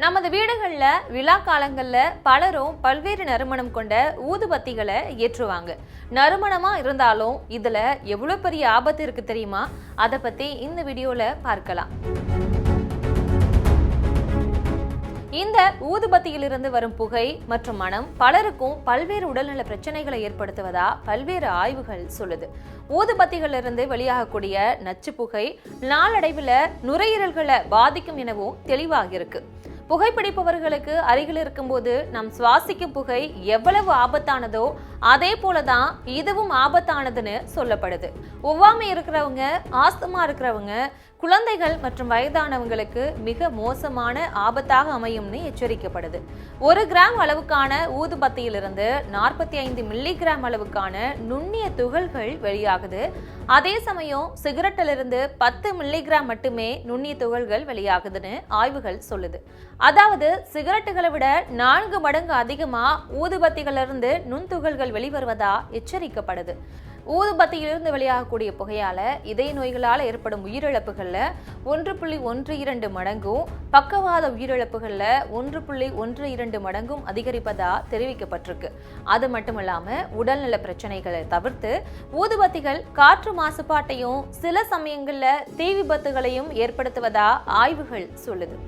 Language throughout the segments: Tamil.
நமது வீடுகள்ல விழா காலங்கள்ல பலரும் பல்வேறு நறுமணம் கொண்ட ஊதுபத்திகளை ஏற்றுவாங்க. நறுமணமா இருந்தாலும் இதுல எவ்வளவு பெரிய ஆபத்து இருக்கு தெரியுமா? அதை பத்தி இந்த வீடியோல பார்க்கலாம். இந்த ஊதுபத்தியிலிருந்து வரும் புகை மற்றும் மனம் பலருக்கும் பல்வேறு உடல்நல பிரச்சனைகளை ஏற்படுத்துவதா பல்வேறு ஆய்வுகள் சொல்லுது. ஊதுபத்திகளிலிருந்து வெளியாகக்கூடிய நச்சு புகை நாளடைவில் நுரையீரல்களை பாதிக்கும் எனவும் தெளிவாக இருக்கு. புகைப்பிடிப்பவர்களுக்கு அருகில் இருக்கும்போது நாம் சுவாசிக்கும் புகை எவ்வளவு ஆபத்தானதோ அதே போலதான் இதுவும் ஆபத்தானதுன்னு சொல்லப்படுது. ஒவ்வாமை இருக்கிறவங்க, ஆஸ்துமா இருக்கிறவங்க, குழந்தைகள் மற்றும் வயதானவங்களுக்கு மிக மோசமான ஆபத்தாக அமையும்னு எச்சரிக்கப்படுது. 1 கிராம் அளவுக்கான ஊதுபத்தியிலிருந்து 45 மில்லிகிராம் அளவுக்கான நுண்ணிய துகள்கள் வெளியாகுது. அதே சமயம் சிகரெட்டிலிருந்து 10 மில்லிகிராம் மட்டுமே நுண்ணிய துகள்கள் வெளியாகுதுன்னு ஆய்வுகள் சொல்லுது. அதாவது சிகரெட்டுகளை விட 4 மடங்கு அதிகமா ஊதுபத்திகளிலிருந்து நுண்துகள்கள் வெளிவருவதா எச்சரிக்கப்படுது. ஊதுபத்தியிலிருந்து வெளியாகக்கூடிய புகையால இதய நோய்களால் ஏற்படும் உயிரிழப்புகள்ல 1.12 மடங்கும், பக்கவாத உயிரிழப்புகள்ல 1.12 மடங்கும் அதிகரிப்பதா தெரிவிக்கப்பட்டிருக்கு. அது மட்டுமல்லாம உடல்நல பிரச்சனைகளை தவிர்த்து ஊதுபத்திகள் காற்று மாசுபாட்டையும் சில சமயங்கள்ல தீ விபத்துகளையும் ஏற்படுத்துவதா ஆய்வுகள் சொல்லுது.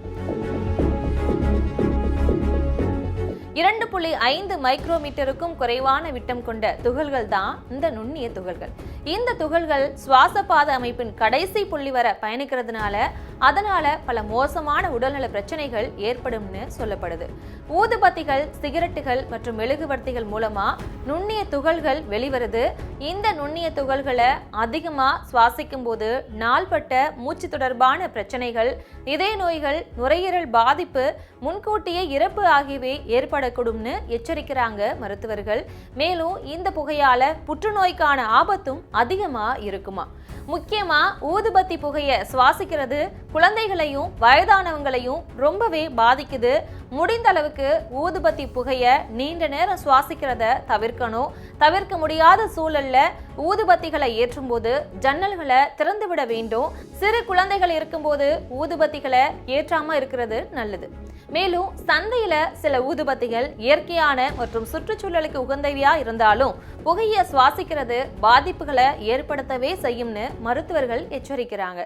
2.5 மைக்ரோமீட்டருக்கும் குறைவான விட்டம் கொண்ட துகள்கள் தான் இந்த நுண்ணிய துகள்கள். இந்த துகள்கள் சுவாச பாத அமைப்பின் கடைசி புள்ளி வர பயணிக்கிறதுனால அதனால பல மோசமான உடல்நல பிரச்சனைகள் ஏற்படும்னு சொல்லப்படுது. ஊதுபத்திகள், சிகரெட்டுகள் மற்றும் மெழுகுவர்த்திகள் மூலமா நுண்ணிய துகள்கள் வெளிவருது. இந்த நுண்ணிய துகள்களை அதிகமா சுவாசிக்கும் போது நாள்பட்ட மூச்சு தொடர்பான பிரச்சனைகள், இதய நோய்கள், நுரையீரல் பாதிப்பு, முன்கூட்டியே இறப்பு ஆகியவை ஏற்படக்கூடும்னு எச்சரிக்கிறாங்க மருத்துவர்கள். மேலும் இந்த புகையால புற்றுநோய்க்கான ஆபத்தும் அதிகமா இருக்குமா. முக்கியமா ஊதுபத்தி புகையை சுவாசிக்கிறது குழந்தைகளையும் வயதானவங்களையும் ரொம்பவே பாதிக்குது. முடிந்த அளவுக்கு ஊதுபத்தி புகையை நீண்ட நேரம் சுவாசிக்கிறத தவிர்க்கணும். தவிர்க்க முடியாத சூழல்ல ஊதுபத்திகளை ஏற்றும் போது ஜன்னல்களை திறந்து விட வேண்டும். சிறு குழந்தைகள் இருக்கும்போது ஊதுபத்திகளை ஏற்றாம இருக்கிறது நல்லது. மேலும் சந்தையில சில ஊதுபத்திகள் இயற்கையான மற்றும் சுற்றுச்சூழலுக்கு உகந்தவையா இருந்தாலும் புகையை சுவாசிக்கிறது பாதிப்புகளை ஏற்படுத்தவே செய்யும்னு மருத்துவர்கள் எச்சரிக்கிறாங்க.